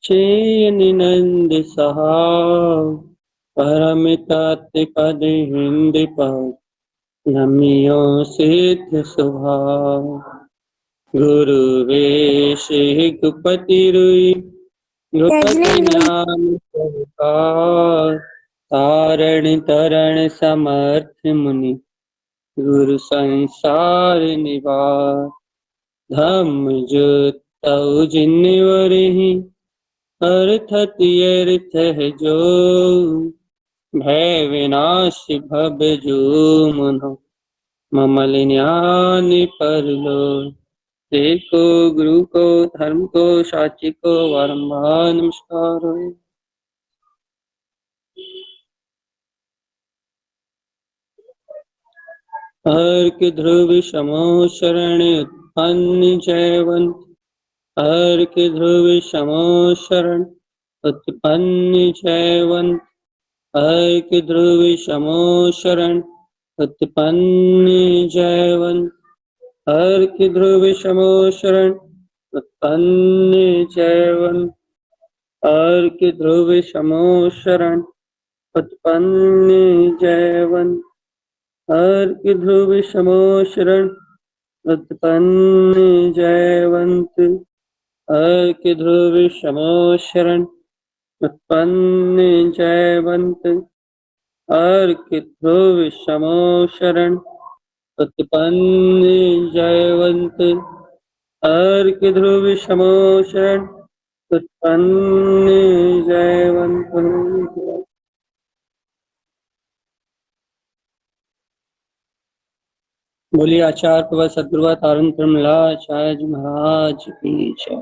निनंद सहा परमित पद हिंद पद नमियो सिद्ध स्वभाव गुरु वेश गुपति रुई गुपति ज्ञान सहकार तारण तरण समर्थ मुनि गुरु संसार निवार धम्म जुत तऊ जिन्वरहि अर्थत अर्थ है जो भय विनाश भव जो मनो ममल ज्ञान परलो देखो गुरु को धर्म को साची को बारंबार नमस्कार हो। अर्क ध्रुव समो शरण उत्पन्न जयवंत अर्क ध्रुव समो शरण उत्पन्न जयवंत अर्क ध्रुव समो शरण उत्पन्न जयवंत अर्क ध्रुव समो शरण उत्पन्न जयवंत अर्क ध्रुव समो शरण उत्पन्न जयवंत अर्क ध्रुव समो शरण उत्पन्न जयवंत अर्क ध्रुव समो शरण उत्पन्न जयवंत अर्क ध्रुव समो शरण उत्पन्न जयवंत अर्क ध्रुव समो शरण उत्पन्न जयवंत। बोलिए आचार्य प्रभु सद्गुरु तारण आचार्य जी महाराज की जय।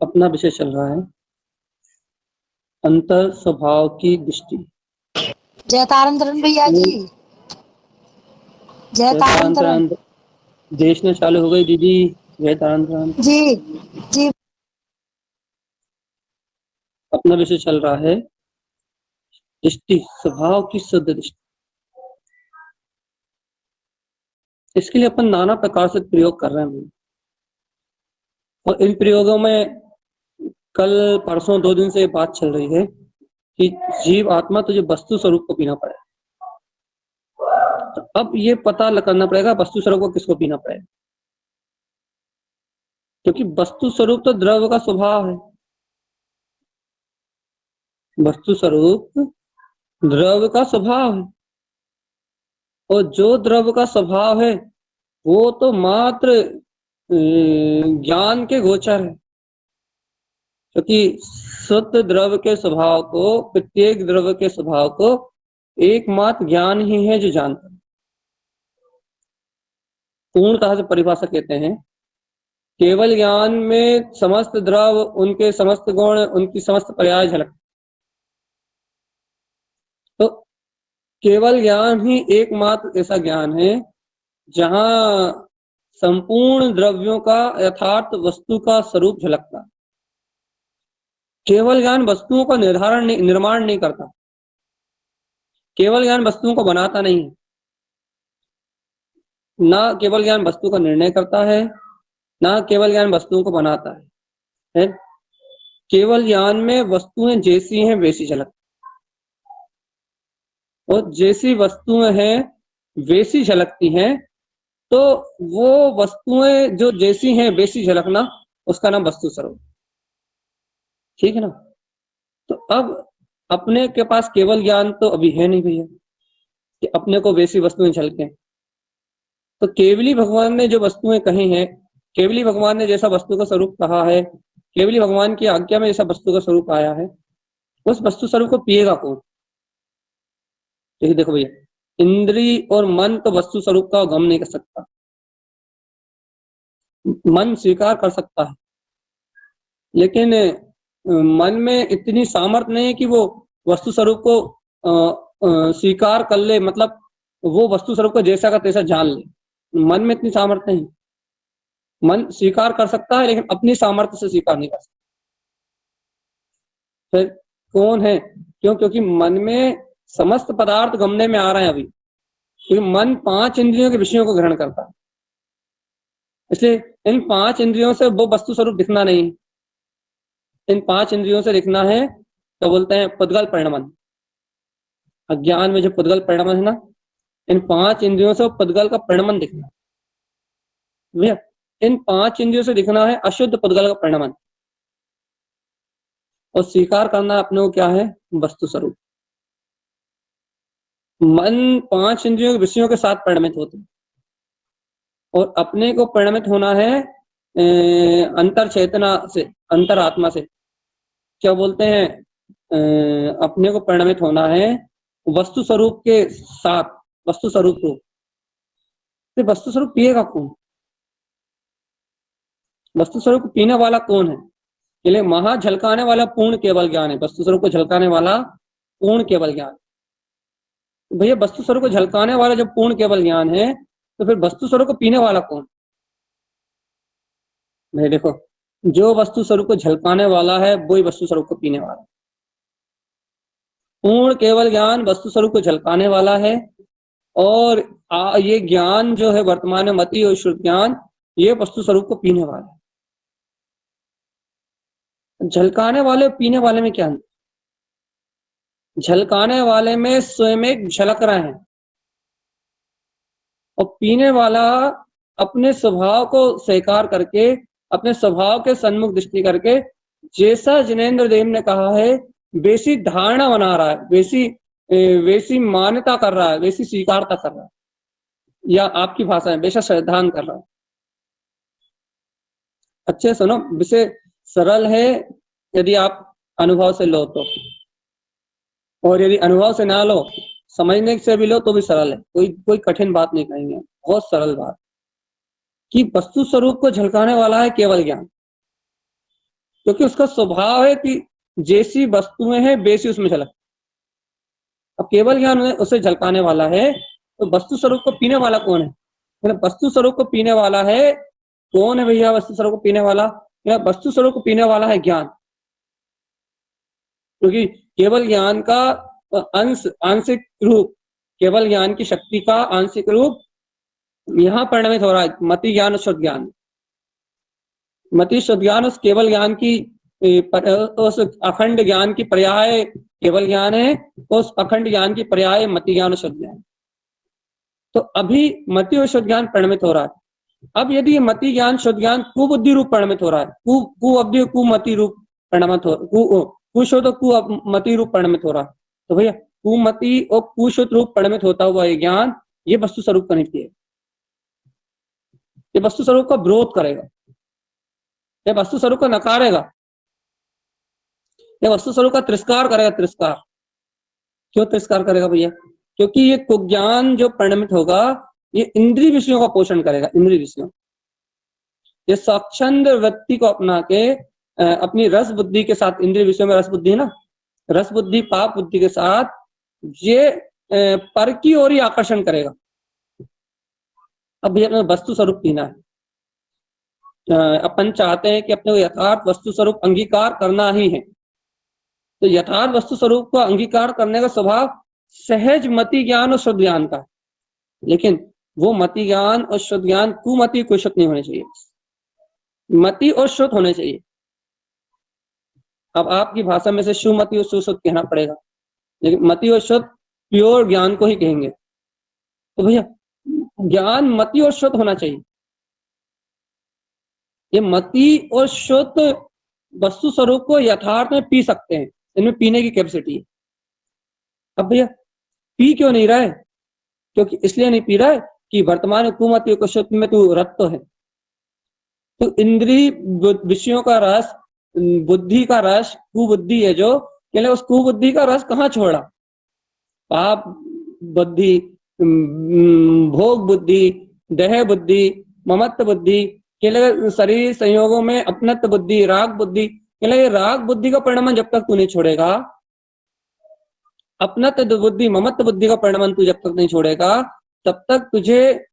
अपना विषय चल रहा है अंतर स्वभाव की दृष्टि। जय तारण भैया जी, जय तारण। देश में चालू हो गई दीदी, जय तारण जी जी। अपना विषय चल रहा है दृष्टि, स्वभाव की शुद्ध दृष्टि। इसके लिए अपन नाना प्रकार से प्रयोग कर रहे हैं और इन प्रयोगों में कल परसों 2 दिन से बात चल रही है कि जीव आत्मा तुझे वस्तु स्वरूप को पीना पड़ेगा। तो अब ये पता करना पड़ेगा वस्तु स्वरूप को किसको पीना पड़ेगा, क्योंकि वस्तु स्वरूप तो द्रव्य का स्वभाव है। वस्तु स्वरूप द्रव्य का स्वभाव है और जो द्रव्य का स्वभाव है वो तो मात्र ज्ञान के गोचर है, क्योंकि शुद्ध द्रव्य के स्वभाव को, प्रत्येक द्रव्य के स्वभाव को एकमात्र ज्ञान ही है जो जानता है। पूर्णतः से परिभाषा कहते हैं केवल ज्ञान में समस्त द्रव्य, उनके समस्त गुण, उनकी समस्त पर्याय झलक। तो केवल ज्ञान ही एकमात्र ऐसा ज्ञान है जहां संपूर्ण द्रव्यों का यथार्थ वस्तु का स्वरूप झलकता। केवल ज्ञान वस्तुओं का निर्माण नहीं करता, केवल ज्ञान वस्तुओं को बनाता नहीं, ना केवल ज्ञान वस्तु का निर्णय करता है, ना केवल ज्ञान वस्तुओं को बनाता है। केवल ज्ञान में वस्तुएं जैसी हैं वैसी झलकती, और जैसी वस्तुएं हैं वैसी झलकती हैं, तो वो वस्तुएं जो जैसी हैं वैसी झलकना, उसका नाम वस्तु स्वरूप। ठीक है ना। तो अब अपने के पास केवल ज्ञान तो अभी है नहीं भैया कि अपने को वैसी वस्तुएं झलकें। तो केवली भगवान ने जो वस्तुएं कही हैं, केवली भगवान ने जैसा वस्तु का स्वरूप कहा है, केवली भगवान की आज्ञा में जैसा वस्तु का स्वरूप आया है, उस वस्तु स्वरूप को पिएगा कौन? देखो भैया, इंद्री और मन तो वस्तु स्वरूप का गम नहीं कर सकता। मन स्वीकार कर सकता है, लेकिन मन में इतनी सामर्थ्य नहीं है कि वो वस्तु स्वरूप को स्वीकार कर ले, मतलब वो वस्तु स्वरूप को जैसा का तैसा जान ले। मन में इतनी सामर्थ्य नहीं। मन स्वीकार कर सकता है लेकिन अपनी सामर्थ्य से स्वीकार नहीं कर सकता। फिर कौन है? क्योंकि मन में समस्त पदार्थ गमने में आ रहे हैं अभी, क्योंकि मन 5 इंद्रियों के विषयों को ग्रहण करता है। इसलिए इन 5 इंद्रियों से वो वस्तु स्वरूप दिखना नहीं, इन 5 इंद्रियों से दिखना है तो बोलते हैं पुद्गल परिणमन। अज्ञान में जो पुद्गल परिणमन है ना, इन 5 इंद्रियों से पुद्गल का परिणमन दिखना, भैया इन 5 इंद्रियों से दिखना है अशुद्ध पुद्गल का परिणमन, और स्वीकार करना अपने को क्या है, वस्तु स्वरूप। मन 5 इंद्रियों के विषयों के साथ परिणमित होते हैं, और अपने को परिणमित होना है अंतर चेतना से, अंतर आत्मा से। क्या बोलते हैं, अपने को परिणमित होना है वस्तु स्वरूप के साथ, वस्तु स्वरूप को। तो वस्तु स्वरूप पिएगा कौन, वस्तु स्वरूप को पीने वाला कौन है? इसलिए महा झलकाने वाला पूर्ण केवल ज्ञान है, वस्तु स्वरूप को झलकाने वाला पूर्ण केवल ज्ञान। भैया वस्तु स्वरूप को झलकाने वाला जब पूर्ण केवल ज्ञान है, तो फिर वस्तु स्वरूप को पीने वाला कौन? भाई देखो, जो वस्तु स्वरूप को झलकाने वाला है वही वस्तु स्वरूप को पीने वाला है। पूर्ण केवल ज्ञान वस्तु स्वरूप को झलकाने वाला है, और ये ज्ञान जो है वर्तमान में मति और शुद्ध ज्ञान, ये वस्तु स्वरूप को पीने वाला है। झलकाने वाले पीने वाले में क्या है? झलकाने वाले में स्वयं एक झलक रहे हैं, और पीने वाला अपने स्वभाव को स्वीकार करके, अपने स्वभाव के सन्मुख दृष्टि करके, जैसा जिनेंद्र देव ने कहा है वैसी धारणा बना रहा है, वैसी मान्यता कर रहा है, वैसी स्वीकारता कर रहा है, या आपकी भाषा में वैसा श्रद्धान कर रहा है। अच्छे सुनो, विषय सरल है यदि आप अनुभव से लो तो, और यदि अनुभव से ना लो, समझने से भी लो तो भी सरल है, कोई कठिन बात नहीं कहेंगे, बहुत सरल बात। कि वस्तु स्वरूप को झलकाने वाला है केवल ज्ञान, क्योंकि उसका स्वभाव है कि जैसी वस्तुएं हैं वैसी उसमें झलक। अब केवल ज्ञान उसे झलकाने वाला है, तो वस्तु स्वरूप को पीने वाला कौन है? मतलब वस्तु स्वरूप को पीने वाला है कौन है भैया? वस्तु स्वरूप को पीने वाला, वस्तु स्वरूप को पीने वाला है ज्ञान, क्योंकि केवल ज्ञान का आंशिक रूप, केवल ज्ञान की शक्ति का आंशिक रूप यहाँ परिणमित हो रहा है मति ज्ञान और शुद्ध ज्ञान। मति शुद्ध ज्ञान उस केवल ज्ञान की, उस अखंड ज्ञान की पर्याय केवल ज्ञान है, उस अखंड ज्ञान की पर्याय मति ज्ञान और शुद्ध ज्ञान। तो अभी मति और शुद्ध ज्ञान परिणमित हो रहा है। अब यदि ये मति ज्ञान शुद्ध ज्ञान कुबुद्धि रूप परिणमित हो रहा है, कुअब्धि कुमति रूप परिणमित हो, कुशुद्ध कुमति रूप परिणमित हो रहा है, तो भैया कुमति और कुशुद्ध रूप परिणमित होता हुआ ये ज्ञान, ये वस्तु स्वरूप का नहीं है, ये वस्तु स्वरूप का विरोध करेगा, ये वस्तु स्वरूप का नकारेगा, ये वस्तु स्वरूप का तिरस्कार करेगा। तिरस्कार क्यों तिरस्कार करेगा भैया? क्योंकि ये कुज्ञान जो परिणमित होगा, ये इंद्रिय विषयों का पोषण करेगा। इंद्रिय विषयों, ये स्वच्छंद वृत्ति को अपना के अपनी रस बुद्धि के साथ, इंद्रिय विषयों में रस बुद्धि है ना, रस बुद्धि पाप बुद्धि के साथ ये पर की ओर ही आकर्षण करेगा। अब भैया अपने वस्तु स्वरूप पीना है, अपन चाहते हैं कि अपने को यथार्थ वस्तु स्वरूप अंगीकार करना ही है, तो यथार्थ वस्तु स्वरूप को अंगीकार करने का स्वभाव सहज मति ज्ञान और शुद्ध ज्ञान का है, लेकिन वो मति ज्ञान और शुद्ध ज्ञान कुमति कुशुद्ध नहीं होने चाहिए, मति और शुद्ध होने चाहिए। अब आपकी भाषा में से सुमति और सुशुद्ध कहना पड़ेगा, लेकिन मति और शुद्ध प्योर ज्ञान को ही कहेंगे। तो भैया ज्ञान मति और शुद्ध होना चाहिए। ये मति और शुद्ध वस्तु स्वरूप को यथार्थ में पी सकते हैं, इनमें पीने की कैपेसिटी है। अब भैया पी क्यों नहीं रहा है? क्योंकि इसलिए नहीं पी रहा है कि वर्तमान कुमति और शुद्ध में तू रत तो है, तो इंद्रिय विषयों का रस, बुद्धि का रस, कुबुद्धि है जो, कहले उस कुबुद्धि का रस कहाँ छोड़ा? पाप बुद्धि, भोग बुद्धि, देह बुद्धि, ममत्व बुद्धि, कहले शरीर संयोगों में अपनत्व बुद्धि, राग बुद्धि, कहले राग बुद्धि का परिणाम जब तक तू नहीं छोड़ेगा, अपनत्व बुद्धि ममत्व बुद्धि का परिणाम तू जब तक नहीं छोड़ेगा, तब तक तुझे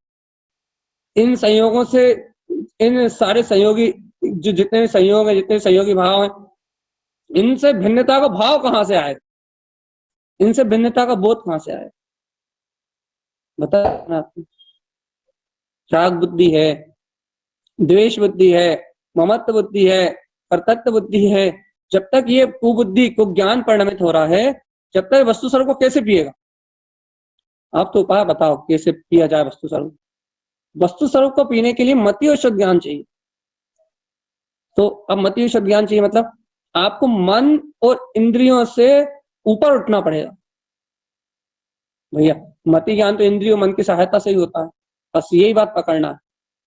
इन संयोगों से, इन सारे संयोगी जो जितने संयोग है, जितने संयोगी भाव हैं, इनसे भिन्नता का भाव कहां से आए? इनसे भिन्नता का बोध कहां से आए? बता। राग बुद्धि है, द्वेष बुद्धि है, ममत्व बुद्धि है, कर्तृत्व बुद्धि है, जब तक ये कुबुद्धि को ज्ञान परिणमित हो रहा है, जब तक वस्तु स्वरूप को कैसे पिएगा? आप तो उपाय बताओ कैसे पिया जाए वस्तु स्वरूप। वस्तु स्वरूप को पीने के लिए मति और शुद्ध ज्ञान चाहिए। तो अब मति और शुद्ध ज्ञान चाहिए मतलब आपको मन और इंद्रियों से ऊपर उठना पड़ेगा भैया। मति ज्ञान तो इंद्रियों मन की सहायता से ही होता है। बस यही बात पकड़ना है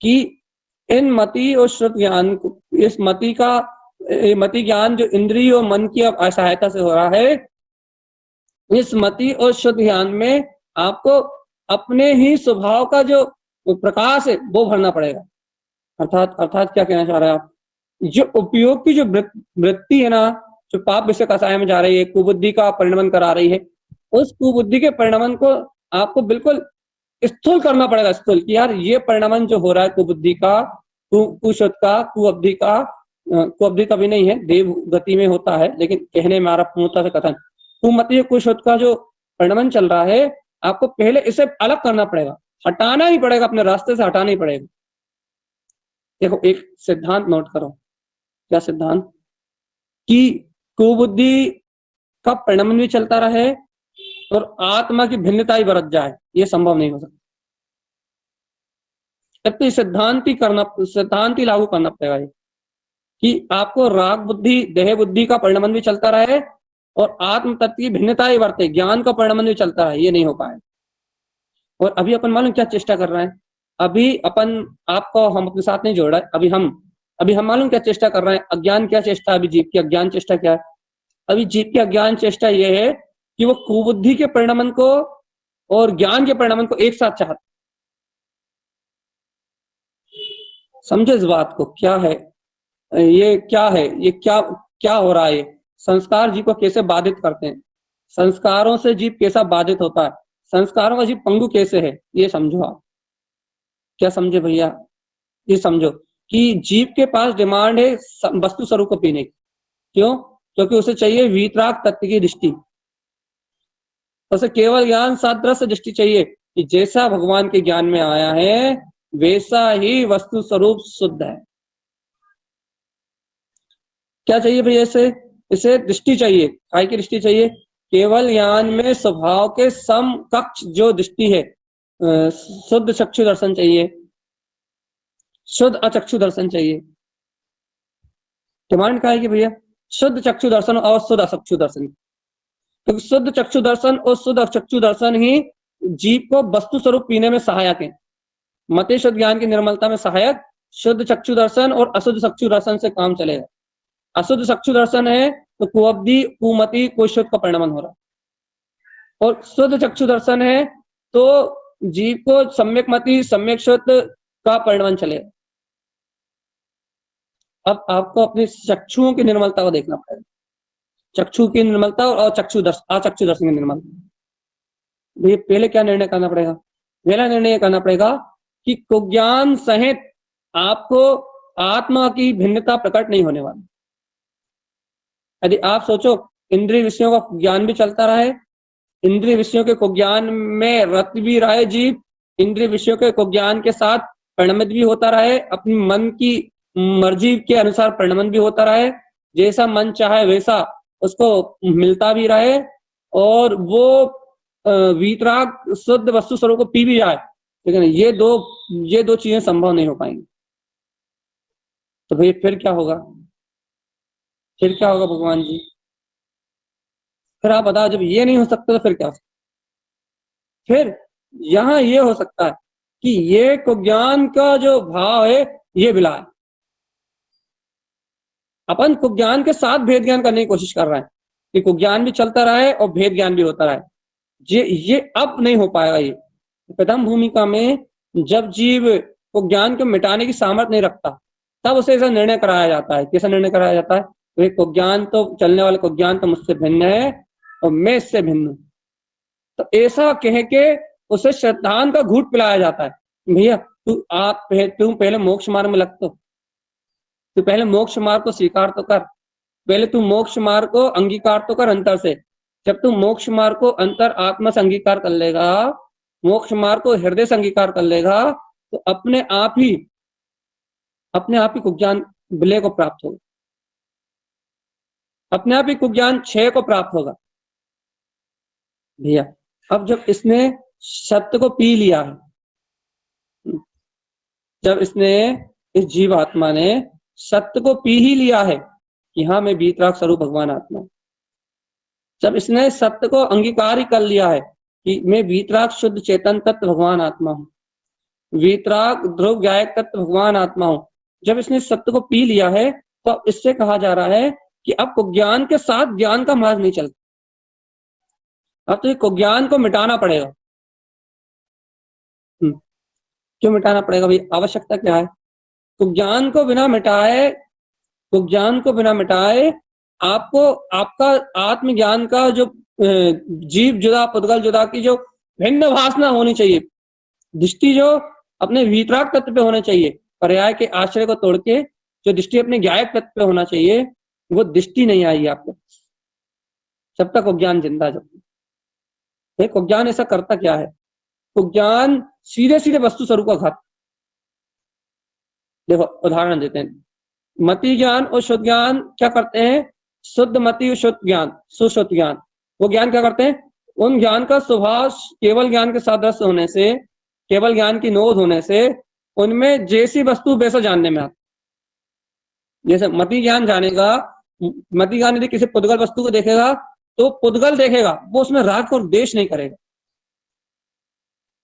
कि इन मति और शुद्ध ज्ञान को, इस मति ज्ञान जो इंद्रिय और मन की सहायता से हो रहा है, इस मति और शुद्ध ज्ञान में आपको अपने ही स्वभाव का जो प्रकाश है वो भरना पड़ेगा। अर्थात क्या कहना चाह रहे हैं आप? जो उपयोग की जो वृत्ति है ना, जो पाप विषय कसाय में जा रही है, कुबुद्धि का परिणमन करा रही है, उस कुबुद्धि के परिणमन को आपको बिल्कुल स्थूल करना पड़ेगा। स्थूल कि यार ये परिणमन जो हो रहा है कुबुद्धि का, कुशुद्ध का, कुअब्धि का भी नहीं है, देव गति में होता है, लेकिन कहने में आ रहा पूर्णता से कथन, कुमति कुशुद्ध का जो परिणमन चल रहा है, आपको पहले इसे अलग करना पड़ेगा, हटाना ही पड़ेगा, अपने रास्ते से हटाना ही पड़ेगा। देखो एक सिद्धांत नोट करो। क्या सिद्धांत? कि कुबुद्धि का परिणमन भी चलता रहे और आत्मा की भिन्नता ही बरत जाए, ये संभव नहीं हो सकता। तब तो सिद्धांत ही लागू करना पड़ेगा ये कि आपको राग बुद्धि, देह बुद्धि का परिणमन भी चलता रहे और आत्म तत्व की भिन्नता ही बरते, ज्ञान का परिणमन भी चलता रहे, ये नहीं हो पाए। और अभी अपन मालूम क्या चेष्टा कर रहे हैं? अभी अपन आपको हम अपने साथ नहीं जोड़ रहे, अभी हम मालूम क्या चेष्टा कर रहे हैं? अज्ञान क्या चेष्टा? अभी जीव की अज्ञान चेष्टा क्या है? अभी जीव की अज्ञान चेष्टा ये है कि वो कुबुद्धि के परिणमन को और ज्ञान के परिणमन को एक साथ चाहता। समझे इस बात को? क्या है ये? क्या है ये? क्या हो रहा है? ये संस्कार जीव को कैसे बाधित करते हैं? संस्कारों से जीव कैसा बाधित होता है? संस्कारों का जीव पंगु कैसे है? ये समझो आप। क्या समझे भैया? ये समझो कि जीव के पास डिमांड है वस्तु स्वरूप को पीने की। क्यों? क्योंकि उसे चाहिए वीतराग तत्व की दृष्टि, उसे केवल ज्ञान सादृश्य दृष्टि चाहिए कि जैसा भगवान के ज्ञान में आया है वैसा ही वस्तु स्वरूप शुद्ध है। क्या चाहिए भैया? इसे दृष्टि चाहिए। काय की दृष्टि चाहिए? केवल ज्ञान में स्वभाव के समकक्ष जो दृष्टि है, शुद्ध चक्षु दर्शन चाहिए, शुद्ध अचक्षु दर्शन चाहिए। डिमांड क्या है कि भैया शुद्ध चक्षु दर्शन और शुद्ध अचक्षु दर्शन। क्योंकि शुद्ध चक्षु दर्शन और शुद्ध अचक्षु दर्शन ही जीव को वस्तु स्वरूप पीने में सहायक है। मति शुद्ध ज्ञान की निर्मलता में सहायक शुद्ध चक्षु दर्शन और अशुद्ध चक्षु दर्शन से काम चलेगा। अशुद्ध चक्षु दर्शन है तो कुअब्धि, कुमति, कुशुद्ध का परिणमन हो रहा है, और शुद्ध चक्षु दर्शन है तो जीव को सम्यक मति, सम्यक शुद्ध का परिणमन चलेगा। अब आपको अपनी चक्षुओं की निर्मलता को देखना पड़ेगा, चक्षु की निर्मलता और अचक्षु दर्शन की निर्मलता। ये पहले क्या निर्णय करना पड़ेगा? पहला निर्णय करना पड़ेगा कि कुज्ञान सहित आपको आत्मा की भिन्नता प्रकट नहीं होने वाली। यदि आप सोचो इंद्रिय विषयों का ज्ञान भी चलता रहे, इंद्रिय विषयों के कुज्ञान में रत भी रहे जीव, इंद्रिय विषयों के कुज्ञान के साथ परिणमित भी होता रहे, अपनी मन की मर्जी के अनुसार परिणमन भी होता रहे, जैसा मन चाहे वैसा उसको मिलता भी रहे, और वो वीतराग शुद्ध वस्तु स्वरूप को पी भी जाए, लेकिन ये दो चीजें संभव नहीं हो पाएंगी। तो भाई फिर क्या होगा? भगवान जी? फिर आप बताओ, जब ये नहीं हो सकता तो फिर क्या हो सकता? फिर यहां ये हो सकता है कि ये कुज्ञान का जो भाव है ये विला है। अपन कुज्ञान के साथ भेद ज्ञान करने की कोशिश कर रहे हैं कि कुज्ञान भी चलता रहे और भेद ज्ञान भी होता रहे। ये अब नहीं हो पाएगा। ये प्रथम भूमिका में जब जीव कुज्ञान को मिटाने की सामर्थ्य नहीं रखता तब उसे ऐसा निर्णय कराया जाता है। कैसा निर्णय कराया जाता है? तो कुज्ञान तो चलने वाला कुज्ञान तो मुझसे भिन्न है और मैं इससे भिन्न हूं, तो ऐसा कह के उसे श्रद्धान का घूट पिलाया जाता है। भैया तुम पहले मोक्ष मार्ग में लग, तो पहले मोक्ष मार्ग को स्वीकार तो कर, पहले तू मोक्ष मार्ग को अंगीकार तो कर अंतर से। जब तू मोक्ष मार्ग को अंतर आत्मा से अंगीकार कर लेगा, मोक्ष मार्ग को हृदय से अंगीकार कर लेगा, तो अपने आप ही अपने आप ही कुज्ञान विलय को प्राप्त होगा, अपने आप ही कुज्ञान क्षय को प्राप्त होगा भैया। अब जब इसने सत्य को पी लिया है, जब इसने, इस जीवात्मा ने सत्य को पी ही लिया है कि हाँ मैं वीतराग स्वरूप भगवान आत्मा, जब इसने सत्य को अंगीकार ही कर लिया है कि मैं वीतराग शुद्ध चेतन तत्व भगवान आत्मा हूँ, वीतराग ध्रुव गायक तत्व भगवान आत्मा हूँ, जब इसने सत्य को पी लिया है तो अब इससे कहा जा रहा है कि अब कुज्ञान के साथ ज्ञान का मार्ग नहीं चलता, अब तो ये कुज्ञान को मिटाना पड़ेगा। क्यों मिटाना पड़ेगा भाई? आवश्यकता क्या है? कुज्ञान को बिना मिटाए, कुज्ञान को बिना मिटाए आपको आपका आत्मज्ञान का जो जीव जुदा पुद्गल जुदा की जो भिन्न भासना होनी चाहिए, दृष्टि जो अपने वीतराग तत्व पे होना चाहिए, पर्याय के आश्रय को तोड़ के जो दृष्टि अपने ज्ञायक तत्व पे होना चाहिए, वो दृष्टि नहीं आई आपको जब तक कुज्ञान जिंदा। जब कुज्ञान ऐसा करता क्या है? कुज्ञान सीधे सीधे वस्तु स्वरूप का घात। देखो उदाहरण देते हैं, मति ज्ञान और शुद्ध ज्ञान क्या करते हैं? शुद्ध मति और शुद्ध ज्ञान, सुशुद्ध ज्ञान, वो ज्ञान क्या करते हैं? उन ज्ञान का स्वभाव केवल ज्ञान के सादृश्य होने से, केवल ज्ञान की नोद होने से उनमें जैसी वस्तु वैसा जानने में आता। जैसे मति ज्ञान जानेगा, मति ज्ञान यदि किसी पुद्गल वस्तु को देखेगा तो पुद्गल देखेगा, वो उसमें राग और द्वेष नहीं करेगा।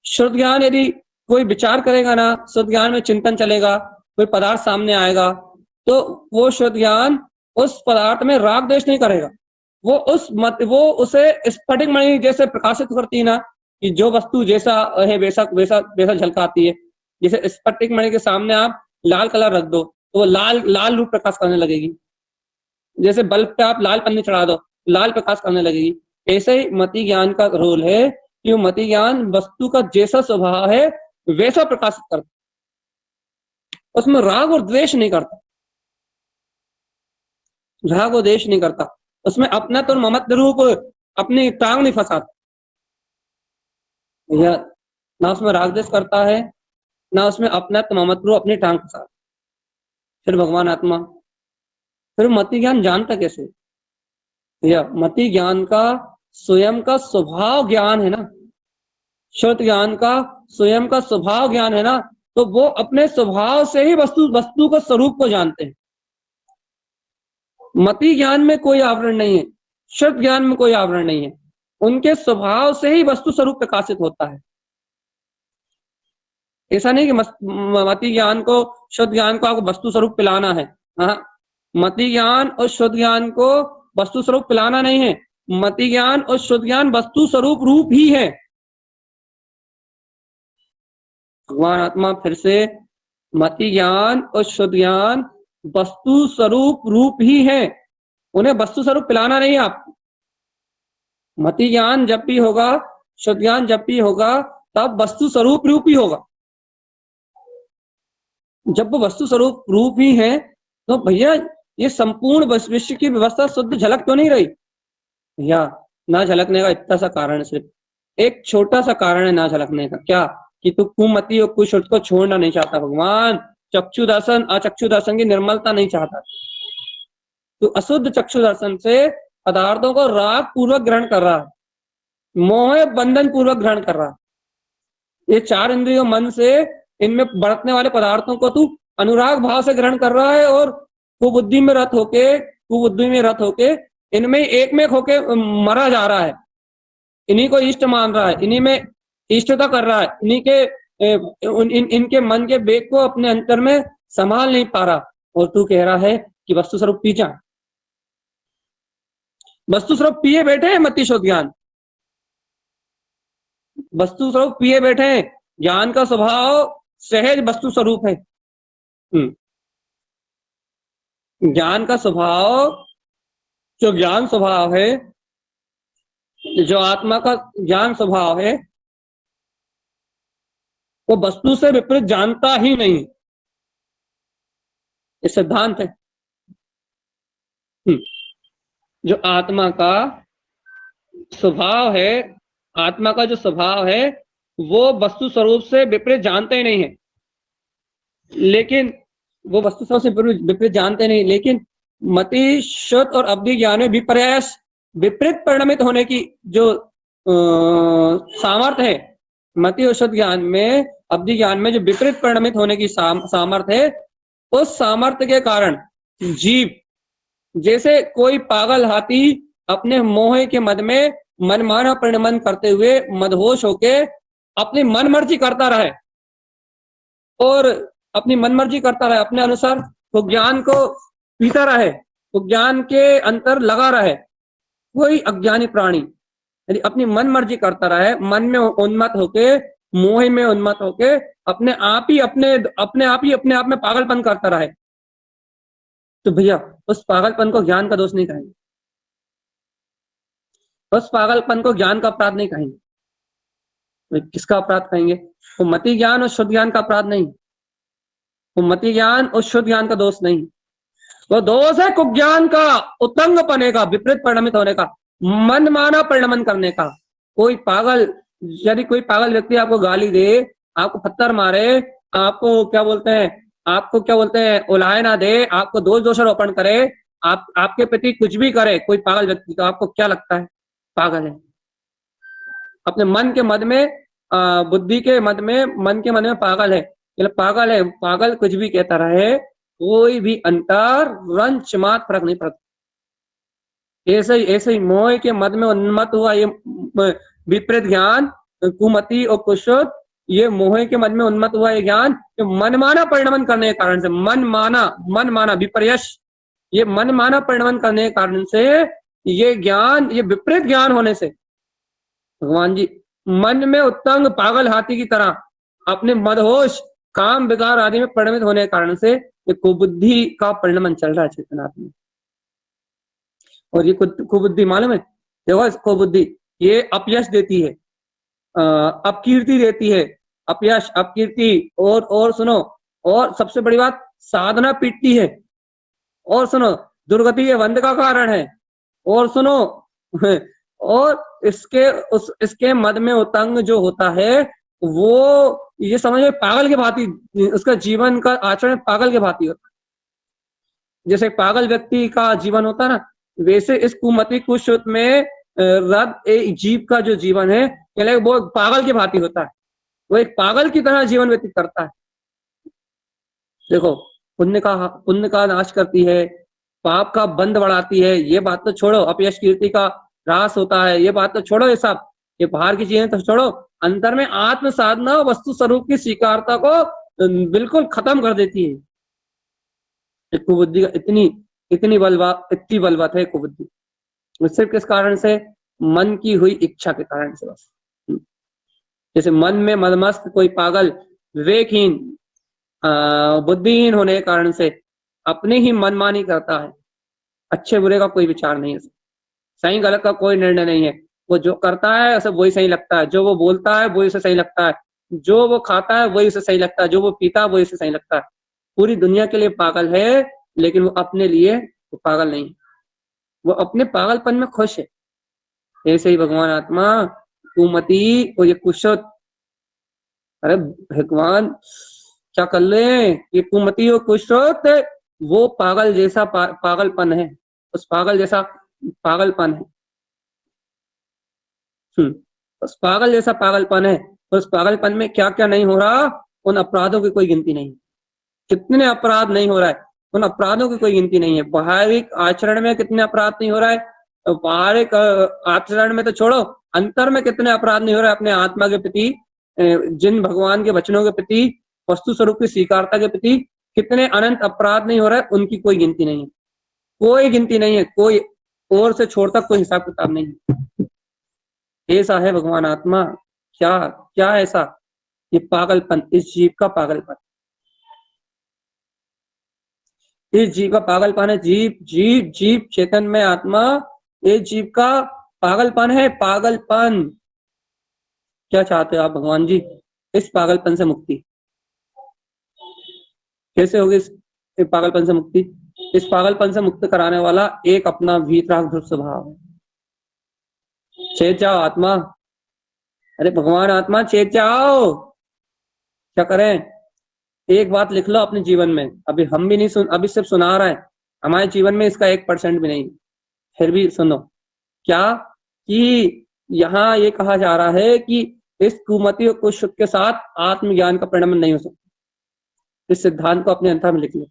शुद्ध ज्ञान यदि कोई विचार करेगा ना, शुद्ध ज्ञान में चिंतन चलेगा, कोई पदार्थ सामने आएगा तो वो शुद्ध ज्ञान उस पदार्थ में राग द्वेष नहीं करेगा, वो उसे स्फटिक मणि जैसे प्रकाशित करती है ना, कि जो वस्तु जैसा है वैसा वैसा वैसा झलकाती है। जैसे स्फटिक मणि के सामने आप लाल कलर रख दो तो वो लाल लाल रूप प्रकाश करने लगेगी, जैसे बल्ब पे आप लाल पन्नी चढ़ा दो लाल प्रकाश करने लगेगी। ऐसे ही मति ज्ञान का रोल है कि वो मति ज्ञान वस्तु का जैसा स्वभाव है वैसा प्रकाशित करता, उसमें राग और द्वेष नहीं करता, राग और द्वेष नहीं करता, उसमें अपना तो ममत्व रूप अपनी टांग नहीं फंसाता, ना उसमें राग द्वेष करता है, ना उसमें अपना तो ममत्व रूप अपनी टांग फंसाता। फिर भगवान आत्मा, फिर मति ज्ञान जानता कैसे? या मति ज्ञान का स्वयं का स्वभाव ज्ञान है ना, शुद्ध ज्ञान का स्वयं का स्वभाव ज्ञान है ना, तो वो अपने स्वभाव से ही वस्तु को स्वरूप को जानते हैं। मति ज्ञान में कोई आवरण नहीं है, शुद्ध ज्ञान में कोई आवरण नहीं है, उनके स्वभाव से ही वस्तु स्वरूप प्रकाशित होता है। ऐसा नहीं कि मति ज्ञान को शुद्ध ज्ञान को आपको वस्तु स्वरूप पिलाना है, हाँ, मति ज्ञान और शुद्ध ज्ञान को वस्तु स्वरूप पिलाना नहीं है, मति ज्ञान और शुद्ध ज्ञान वस्तु स्वरूप रूप ही है। भगवान आत्मा फिर से, मति ज्ञान और शुद्ध ज्ञान वस्तु स्वरूप रूप ही है, उन्हें वस्तु स्वरूप पिलाना नहीं आपको। मति ज्ञान जब भी होगा, शुद्ध ज्ञान जब भी होगा, तब वस्तु स्वरूप रूप ही होगा। जब वो वस्तु स्वरूप रूप ही है तो भैया ये संपूर्ण विश्व की व्यवस्था शुद्ध झलक क्यों नहीं रही? भैया ना झलकने का इतना सा कारण है, सिर्फ एक छोटा सा कारण है ना झलकने का, क्या? कि तू कुमति और कुशुद्ध को छोड़ना नहीं चाहता भगवान, चक्षु दर्शन अचक्षु दर्शन की निर्मलता नहीं चाहता, तू अशुद्ध चक्षु दर्शन से पदार्थों को राग पूर्वक ग्रहण कर रहा है, मोह बंधन पूर्वक ग्रहण कर रहा है। ये चार इंद्रियों मन से इनमें बढ़तने वाले पदार्थों को तू अनुराग भाव से ग्रहण कर रहा है और कुबुद्धि में रत होके इनमें एक में होके मरा जा रहा है, इन्हीं को इष्ट मान रहा है, इन्हीं में इष्टता कर रहा है, इन्हीं के इनके मन के वेग को अपने अंतर में संभाल नहीं पा रहा, और तू कह रहा है कि वस्तु स्वरूप पी जा। वस्तु स्वरूप पिए बैठे हैं मति शुद्ध ज्ञान, वस्तु स्वरूप पिए बैठे हैं, ज्ञान का स्वभाव सहज वस्तु स्वरूप है। ज्ञान का स्वभाव, जो ज्ञान स्वभाव है, जो आत्मा का ज्ञान स्वभाव है, वो वस्तु से विपरीत जानता ही नहीं, ये सिद्धांत है। जो आत्मा का स्वभाव है, आत्मा का जो स्वभाव है वो वस्तु स्वरूप से विपरीत जानते ही नहीं है, लेकिन वो वस्तु सर्व से विपरीत जानते नहीं, लेकिन मति शुद्ध और अवधि ज्ञान में विपर्यास विपरीत परिणमित होने की जो सामर्थ्य है, मति और शुद्ध ज्ञान में, अवधि ज्ञान में जो विपरीत परिणमित होने की सामर्थ्य है, उस सामर्थ्य के कारण जीव जैसे कोई पागल हाथी अपने मोह के मद में मनमाना परिणमन करते हुए मदहोश होके अपनी मनमर्जी करता रहे और अपनी मनमर्जी करता रहे, अपने अनुसार वो ज्ञान को पीता रहे, वो ज्ञान के अंतर लगा रहे, कोई अज्ञानी प्राणी यदि अपनी मन मर्जी करता रहे, मन में उन्मत्त होके, मोह में उन्मत्त होके अपने आप ही अपने आप में पागलपन करता रहे, तो भैया उस पागलपन को ज्ञान का दोष नहीं कहेंगे, उस पागलपन को ज्ञान का अपराध नहीं कहेंगे। तो किसका अपराध कहेंगे? वो मति ज्ञान और शुद्ध ज्ञान का अपराध नहीं, वो मति ज्ञान और शुद्ध ज्ञान का दोष नहीं, वो दोष है कुज्ञान का, उतंग पने का, विपरीत परिणमित होने का, मनमाना परिणमन करने का। कोई पागल, यदि कोई पागल व्यक्ति आपको गाली दे, आपको पत्थर मारे, आपको क्या बोलते हैं उलाए ना दे, आपको दोषारोपण करे, आपके प्रति कुछ भी करे कोई पागल व्यक्ति, तो आपको क्या लगता है? पागल है। अपने मन के मद में, बुद्धि के मद में, मन के मन में पागल है, पागल है, पागल कुछ भी कहता रहे, कोई भी अंतर रंच मात फर्क नहीं पड़ता। ऐसे ही मोह के मद में उन्मत्त हुआ ये विपरीत ज्ञान, कुमति और कुशुद्ध, ये मोह के मद में उन्मत्त हुआ ये ज्ञान, जो मनमाना परिणमन करने के कारण से, मनमाना विपर्यश, ये मनमाना परिणमन करने के कारण से ये ज्ञान, ये विपरीत ज्ञान होने से भगवान जी मन में उत्तंग पागल हाथी की तरह अपने मदहोश काम विकार आदि में परिणमित होने के कारण से ये कुबुद्धि का परिणमन चल रहा है चेतनात्म में। और ये कुबुद्धि मालूम है, देखो कुबुद्धि ये अपयश देती है, अपकीर्ति देती है, अपयश अपकीर्ति, और सुनो, और सबसे बड़ी बात साधना पीटती है, और सुनो दुर्गति के बंध का कारण है, और सुनो और इसके मद में उतंग जो होता है वो ये समझो पागल के भांति, उसका जीवन का आचरण पागल के भांति होता है। जैसे पागल व्यक्ति का जीवन होता है ना, वैसे इस कुमति कुशुद्ध में जीव का जो जीवन है वो पागल के भांति होता है, वो एक पागल की तरह जीवन व्यतीत करता है। देखो पुण्य का नाश करती है, पाप का बंध बढ़ाती है, ये बात तो छोड़ो, अपयश कीर्ति का ह्रास होता है, ये बात तो छोड़ो, ये सब ये बाहर की चीजें तो छोड़ो, अंतर में आत्म साधना वस्तु स्वरूप की स्वीकारता को बिल्कुल खत्म कर देती है। कुबुद्धि का इतनी बलवत है कुबुद्धि, सिर्फ किस कारण से? मन की हुई इच्छा के कारण से बस। जैसे मन में मदमस्त कोई पागल विवेकहीन बुद्धिहीन होने के कारण से अपने ही मनमानी करता है, अच्छे बुरे का कोई विचार नहीं है, सही गलत का कोई निर्णय नहीं है, वो जो करता है उसे वही सही लगता है, जो वो बोलता है वही उसे सही लगता है, जो वो खाता है वही उसे सही लगता है, जो वो पीता है वही उसे सही लगता है। पूरी दुनिया के लिए पागल है, लेकिन वो अपने लिए वो पागल नहीं है, वो अपने पागलपन में खुश है। ऐसे ही भगवान आत्मा कुमति और ये कुशुद्ध, अरे भगवान क्या कर ले, ये कुमति और कुशुद्ध वो पागल जैसा पागलपन है, उस पागल जैसा पागलपन है, उस पागल जैसा पागलपन है। और उस पागलपन में क्या क्या नहीं हो रहा, उन अपराधों की कोई गिनती नहीं, कितने अपराध नहीं हो रहा है, उन अपराधों की कोई गिनती नहीं है। बाहरिक आचरण में कितने अपराध नहीं हो रहा है, बाहरिक आचरण में तो छोड़ो, अंतर में कितने अपराध नहीं हो रहा है, अपने आत्मा के प्रति, जिन भगवान के वचनों के प्रति, वस्तु स्वरूप की स्वीकारता के प्रति कितने अनंत अपराध नहीं हो रहा है, उनकी कोई गिनती नहीं है, कोई गिनती नहीं है, कोई और से छोड़ता कोई हिसाब किताब नहीं है। ऐसा है भगवान आत्मा, क्या क्या ऐसा, ये पागलपन, इस जीव का पागलपन, इस जीव का पागलपन है। जीव चेतन में आत्मा, इस जीव का पागलपन है, पागलपन। क्या चाहते हो आप भगवान जी? इस पागलपन से मुक्ति कैसे होगी? इस पागलपन से मुक्ति, इस पागलपन से मुक्त कराने वाला एक अपना वीतराग ध्रुव स्वभाव है। चेत जाओ आत्मा, अरे भगवान आत्मा चेत जाओ, क्या करें? एक बात लिख लो अपने जीवन में, अभी हम भी नहीं अभी सिर्फ सुना रहे हैं, हमारे जीवन में इसका 1% भी नहीं, फिर भी सुनो क्या कि यहाँ ये कहा जा रहा है कि इस कुमति और कुछ सुख के साथ आत्मज्ञान का परिणाम नहीं हो सकता। इस सिद्धांत को अपने अंतर में लिख लो।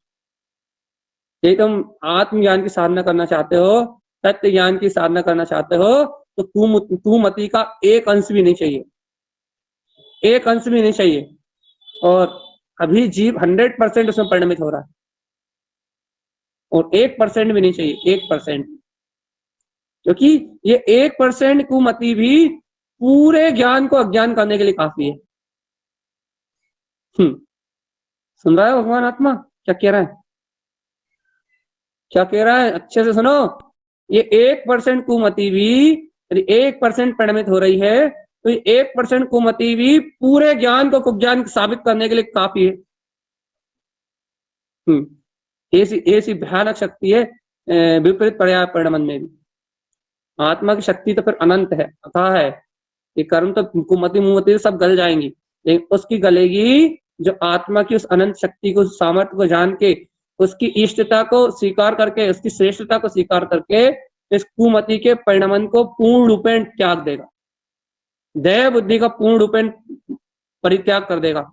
यदि तुम आत्मज्ञान की साधना करना चाहते हो, तत्व ज्ञान की साधना करना चाहते हो, तो कुमति का एक अंश भी नहीं चाहिए, एक अंश भी नहीं चाहिए। और अभी जीव 100% उसमें परिणमित हो रहा है, और 1% भी नहीं चाहिए, 1%, क्योंकि ये 1% कुमति भी पूरे ज्ञान को अज्ञान करने के लिए काफी है। सुन रहा है भगवान आत्मा क्या कह रहा है, क्या कह रहा है, अच्छे से सुनो। ये 1% कुमति भी, यदि 1% परिणमित हो रही है, तो ये 1% कुमति भी पूरे ज्ञान को कुज्ञान साबित करने के लिए काफी है। ऐसी भयानक शक्ति है विपरीत पर्याय परिणमन में भी। आत्मा की शक्ति तो फिर अनंत है, अथाह है। ये कर्म तो कुमति मुमति सब गल जाएंगी, लेकिन उसकी गलेगी जो आत्मा की उस अनंत शक्ति को, सामर्थ्य को जान के, उसकी इष्टता को स्वीकार करके, उसकी श्रेष्ठता को स्वीकार करके इस कुमति के परिणमन को पूर्ण रूपेण त्याग देगा, देह बुद्धि का पूर्ण रूपेण परित्याग कर देगा,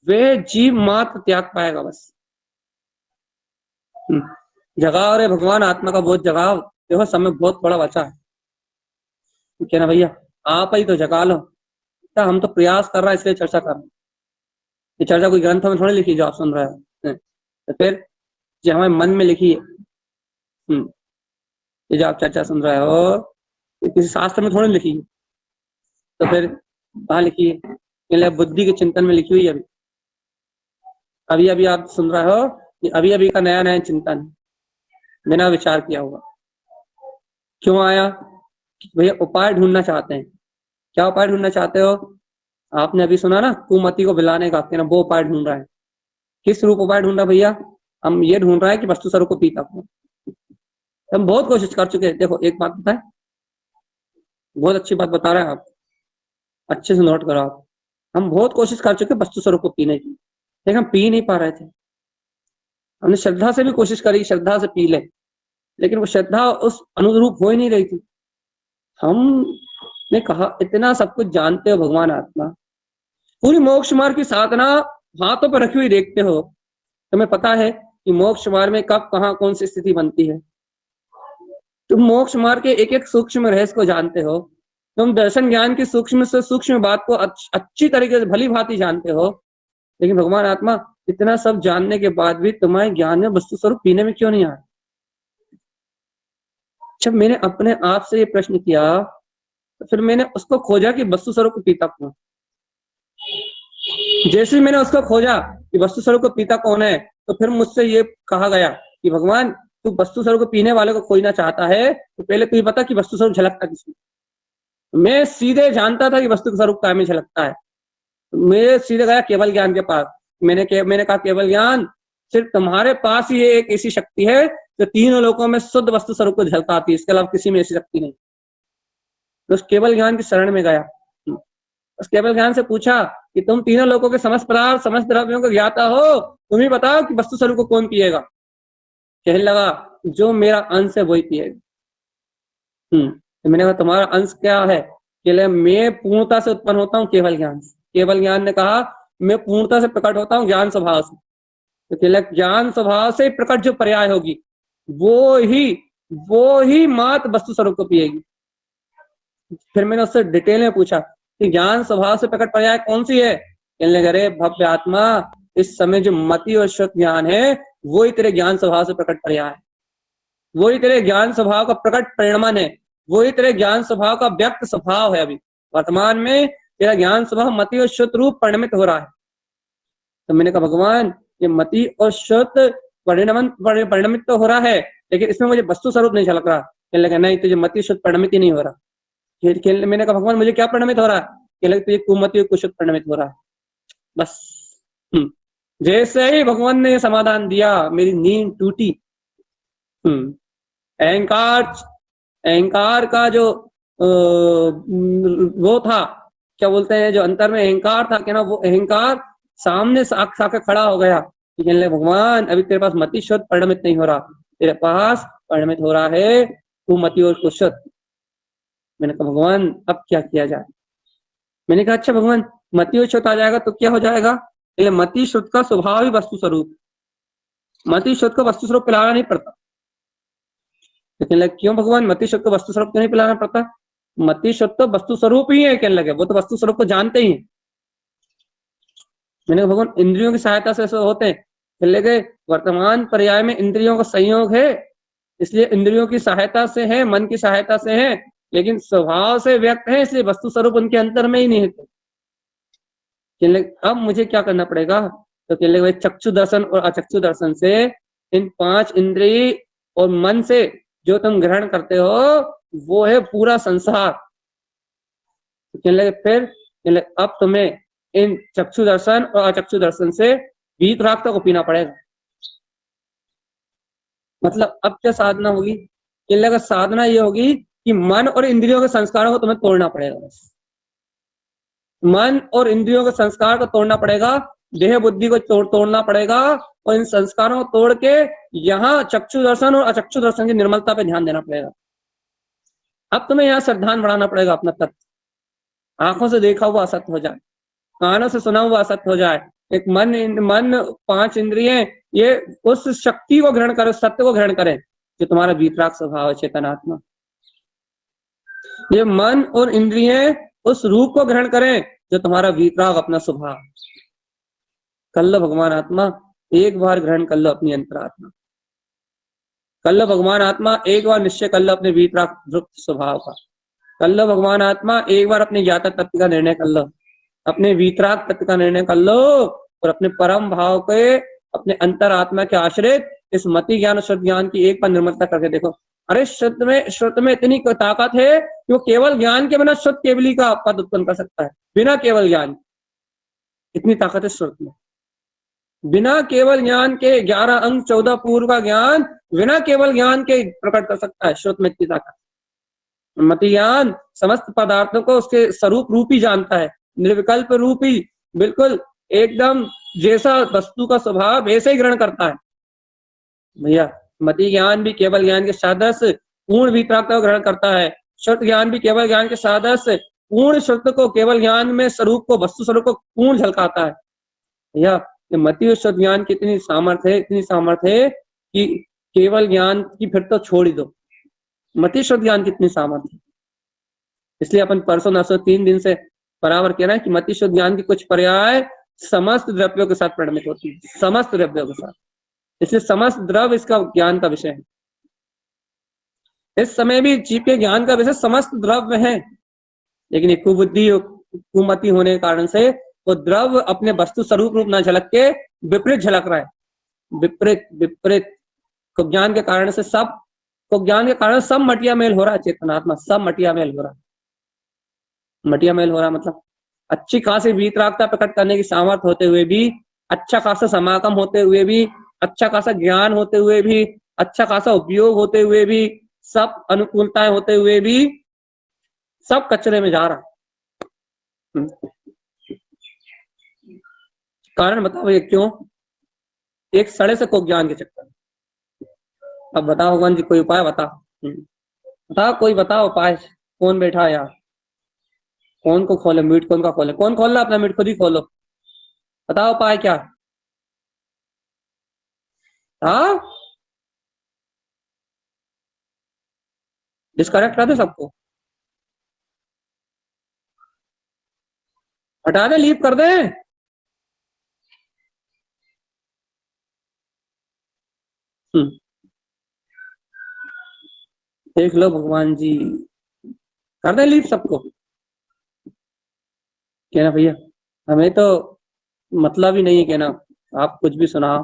वे जीव मात्र त्याग पाएगा। बस जगाओ रे भगवान आत्मा का बहुत जगाओ, देखो समय बहुत बड़ा बचा है, ठीक है ना भैया, आप ही तो जगा लो। हम तो प्रयास कर रहा है इसलिए चर्चा कर रहे हैं, ये चर्चा कोई ग्रंथ में थोड़ी लिखी जो आप सुन रहे हो, तो फिर जो हमारे मन में लिखी है, ये जो आप चर्चा सुन रहे हो ये किसी शास्त्र में थोड़ी लिखी है, तो फिर कहाँ लिखी है, बुद्धि के चिंतन में लिखी हुई है। अभी अभी आप सुन रहे हो, अभी अभी का नया नया चिंतन, बिना विचार किया हुआ। क्यों आया? भैया उपाय ढूंढना चाहते हैं। क्या उपाय ढूंढना चाहते हो? आपने अभी सुना ना कुमति को बिलाने का, ना वो उपाय ढूंढ रहा है। किस रूप उपाय ढूंढ रहा भैया? हम ये ढूंढ रहा है कि वस्तु स्वरूप को पीता को। हम बहुत कोशिश कर चुके हैं। देखो एक बात बताए, बहुत अच्छी बात बता रहे हैं आप, अच्छे से नोट करो आप। हम बहुत कोशिश कर चुके वस्तु स्वरूप को पीने की, लेकिन हम पी नहीं पा रहे थे। हमने श्रद्धा से भी कोशिश करी, श्रद्धा से पी ले, लेकिन वो श्रद्धा उस अनुरूप हो ही नहीं रही थी। हमने कहा इतना सब कुछ जानते हो भगवान आत्मा, पूरी मोक्ष मार्ग की साधना हाथों पर रखी हुई देखते हो, तुम्हें पता है कि मोक्ष मार्ग में कब कहाँ कौन सी स्थिति बनती है। तुम मोक्ष मार्ग के एक एक सूक्ष्म रहस्य को जानते हो, तुम दर्शन ज्ञान की सूक्ष्म से सूक्ष्म बात को अच्छी तरीके से भली भांति जानते हो, लेकिन भगवान आत्मा इतना सब जानने के बाद भी तुम्हारे ज्ञान में वस्तु स्वरूप पीने में क्यों नहीं आया? जब मैंने अपने आप से ये प्रश्न किया तो फिर मैंने उसको खोजा कि वस्तु स्वरूप को पीता कौन। जैसे ही मैंने उसको खोजा कि वस्तु स्वरूप को पीता कौन है, तो फिर मुझसे ये कहा गया कि भगवान तू वस्तु स्वरूप को पीने वाले को खोजना चाहता है, तो पहले तू ये बता कि वस्तु स्वरूप झलकता किसमें। मैं सीधे जानता था कि वस्तु स्वरूप काय में झलकता है, मैं सीधे गया केवल ज्ञान के पास। मैंने कहा केवल ज्ञान, सिर्फ तुम्हारे पास ही एक ऐसी शक्ति है जो तीनों लोकों में शुद्ध वस्तु स्वरूप को झलकाती है, इसके अलावा किसी में ऐसी शक्ति नहीं। तो उस केवल ज्ञान की शरण में गया, उस केवल ज्ञान से पूछा कि तुम तीनों लोकों के समस्त पदार्थ समस्त द्रव्यों को ज्ञाता हो, तुम ही बताओ कि वस्तु स्वरूप को कौन पिएगा। कहने लगा जो मेरा अंश है वही पिएगा। तो मैंने कहा तुम्हारा अंश क्या है? कि मैं पूर्णता से उत्पन्न होता हूँ केवल ज्ञान से। केवल ज्ञान ने कहा मैं पूर्णता से प्रकट होता हूँ ज्ञान स्वभाव से। तो कहला ज्ञान स्वभाव से प्रकट जो पर्याय होगी वो ही मात्र वस्तु स्वरूप को पिएगी। फिर मैंने उससे डिटेल में पूछा कि ज्ञान स्वभाव से प्रकट पर्याय कौन सी है? कहने लगे अरे भव्य आत्मा, इस समय जो मति और शुद्ध ज्ञान है वही तेरे ज्ञान स्वभाव से प्रकट पर्याय है, वही तेरे ज्ञान स्वभाव का प्रकट परिणमन है, वही तेरे ज्ञान स्वभाव का व्यक्त स्वभाव है। अभी वर्तमान में तेरा ज्ञान स्वभाव मति और शुद्ध रूप परिणमित हो रहा है। तो मैंने कहा भगवान ये मति और शुद्ध परिणमित तो हो रहा है, लेकिन इसमें मुझे वस्तु स्वरूप नहीं झलक रहा। कहने लगा नहीं तुझे मति शुद्ध परिणमित ही नहीं हो रहा। मैंने कहा भगवान मुझे क्या परिणमित हो रहा है? कहने लगे तुझे कुमति और कुशुद्ध परिणमित हो रहा है। बस जैसे ही भगवान ने समाधान दिया मेरी नींद टूटी। अहंकार का जो वो था, क्या बोलते हैं, जो अंतर में अहंकार था, क्या ना, वो अहंकार सामने साख आके खड़ा हो गया, कहने लगे भगवान अभी तेरे पास मति शुद्ध परिणमित नहीं हो रहा, तेरे पास परिणमित हो रहा है तू मति और को शुद्ध। मैंने कहा भगवान अब क्या किया जाए? मैंने कहा अच्छा भगवान मति और शुद्ध आ जाएगा तो क्या हो जाएगा? मति शुद्ध का स्वभाव ही वस्तु स्वरूप, मति शुद्ध को वस्तु स्वरूप पिलाना नहीं पड़ता। कहने लगे क्यों भगवान मति शुद्ध को वस्तु स्वरूप क्यों नहीं पिलाना पड़ता? मति शुद्ध तो वस्तु स्वरूप ही है, कहने लगे वो तो वस्तु स्वरूप को जानते ही हैं। मैंने कहा भगवान इंद्रियों की सहायता से ऐसे होते हैं, कहने लगे वर्तमान पर्याय में इंद्रियों का संयोग है, इसलिए इंद्रियों की सहायता से है, मन की सहायता से है, लेकिन स्वभाव से व्यक्त है, इसलिए वस्तु स्वरूप उनके अंतर में ही नहीं है। कहने लगे अब मुझे क्या करना पड़ेगा? तो कहने लगे चक्षु दर्शन और अचक्षु दर्शन से इन 5 इंद्रिय और मन से जो तुम ग्रहण करते हो वो है पूरा संसार। तो कहने लगे फिर कहने लगे अब तुम्हें इन चक्षु दर्शन और अचक्षु दर्शन से वीतरागता को पीना पड़ेगा। मतलब अब क्या साधना होगी? कहने लगा साधना ये होगी कि मन और इंद्रियों के संस्कारों को तुम्हें तोड़ना पड़ेगा। बस मन और इंद्रियों के संस्कार को तोड़ना पड़ेगा, देह बुद्धि को तोड़ना पड़ेगा और इन संस्कारों को तोड़ के यहाँ चक्षु दर्शन और अचक्षु दर्शन की निर्मलता पे ध्यान देना पड़ेगा। अब तुम्हें यहाँ श्रद्धान बढ़ाना पड़ेगा अपना तत्व, आंखों से देखा हुआ असत्य हो जाए, कानों से सुना हुआ असत्य हो जाए। एक मन 5 इंद्रिय ये उस शक्ति को ग्रहण करे, सत्य को ग्रहण करे जो तुम्हारा वीतराग स्वभाव है, चेतनात्मा। ये मन और इंद्रिय उस रूप को ग्रहण करें जो तुम्हारा वीतराग अपना स्वभाव। कर लो भगवान आत्मा, एक बार ग्रहण कर लो अपनी अंतरात्मा, कर लो भगवान आत्मा एक बार निश्चय कर लो अपने वीतराग स्वभाव का, कर लो भगवान आत्मा एक बार अपने ज्ञाता तत्व का निर्णय कर लो, अपने वीतराग तत्व का निर्णय कर लो और अपने परम भाव के अपने अंतरात्मा के आश्रित इस मति ज्ञान और शुद्ध ज्ञान की एक बार निर्मलता करके देखो। अरे शुद्ध में इतनी ताकत है कि वो केवल ज्ञान के बिना शुद्ध केवली का पद उत्पन्न कर सकता है। बिना केवल ज्ञान, इतनी ताकत है शुद्ध में। बिना केवल ज्ञान के 11 अंग 14 पूर्व का ज्ञान बिना केवल ज्ञान के प्रकट कर सकता है। शुद्ध में इतनी ताकत। मति ज्ञान समस्त पदार्थों को उसके स्वरूप रूप ही जानता है, निर्विकल्प रूप ही, बिल्कुल एकदम जैसा वस्तु का स्वभाव वैसे ही ग्रहण करता है। भैया मति ज्ञान भी केवल ज्ञान के सादृश्य पूर्ण वीतरागता को ग्रहण करता है। शुद्ध ज्ञान भी केवल ज्ञान के सादृश्य पूर्ण शुद्ध को, केवल ज्ञान में स्वरूप को, वस्तु स्वरूप को पूर्ण झलकाता है। भैया मति और शुद्ध ज्ञान की इतनी सामर्थ्य है, इतनी सामर्थ्य है कि केवल ज्ञान की फिर तो छोड़ ही दो, मति शुद्ध ज्ञान की इतनी सामर्थ्य है। इसलिए अपन परसों नरसों 3 दिन से बराबर कह रहे हैं कि मति शुद्ध ज्ञान की कुछ पर्याय समस्त द्रव्यों के साथ परिणमित होती है, समस्त द्रव्यों के साथ। इसलिए समस्त द्रव्य इसका ज्ञान का विषय है। इस समय भी जीव के ज्ञान का विषय समस्त द्रव्य है, लेकिन एक कुबुद्धि कुमति होने के कारण से वो द्रव्य अपने वस्तु स्वरूप रूप न झलक के विपरीत झलक रहा है। विपरीत को ज्ञान के कारण से सब मटिया मेल हो रहा है। चेतनात्मा सब मटिया मेल हो रहा है। मटिया मेल हो रहा मतलब अच्छी खासी वीतरागता प्रकट करने की सामर्थ्य होते हुए भी, अच्छा खासा समागम होते हुए भी, अच्छा खासा ज्ञान होते हुए भी, अच्छा खासा उपयोग होते हुए भी, सब अनुकूलताएं होते हुए भी सब कचरे में जा रहा है। कारण बताओ ये क्यों? एक सड़े से को ज्ञान के चक्कर। अब बताओ भगवान जी कोई उपाय बताओ कोई बताओ उपाय। कौन बैठा है यार? कौन को खोले म्यूट? कौन का खोले? कौन खोल रहा? अपना म्यूट खुद ही खोलो। बताओ उपाय क्या? हाँ डिस्कनेक्ट कर दे सबको, हटा दे, लीव कर दे। देख लो भगवान जी कर दे लीव सबको। कहना भैया हमें तो मतलब ही नहीं है, कहना आप कुछ भी सुनाओ,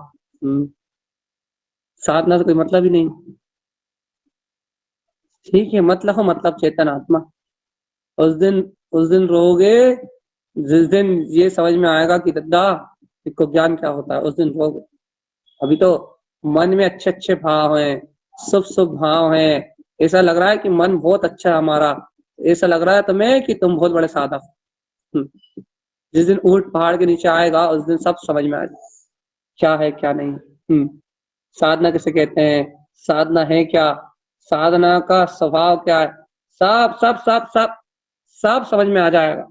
साधना से कोई मतलब ही नहीं। ठीक है मतलब हो, मतलब चेतन आत्मा। उस दिन रोगे जिस दिन ये समझ में आएगा कि दादा इसको ज्ञान क्या होता है, उस दिन रोगे। अभी तो मन में अच्छे अच्छे भाव हैं, शुभ शुभ भाव हैं, ऐसा लग रहा है कि मन बहुत अच्छा है हमारा, ऐसा लग रहा है तुम्हें कि तुम बहुत बड़े साधक। जिस दिन ऊंट पहाड़ के नीचे आएगा उस दिन सब समझ में आ जाएगा क्या है क्या नहीं। साधना किसे कहते हैं, साधना है क्या, साधना का स्वभाव क्या है, सब सब सब सब सब समझ में आ जाएगा।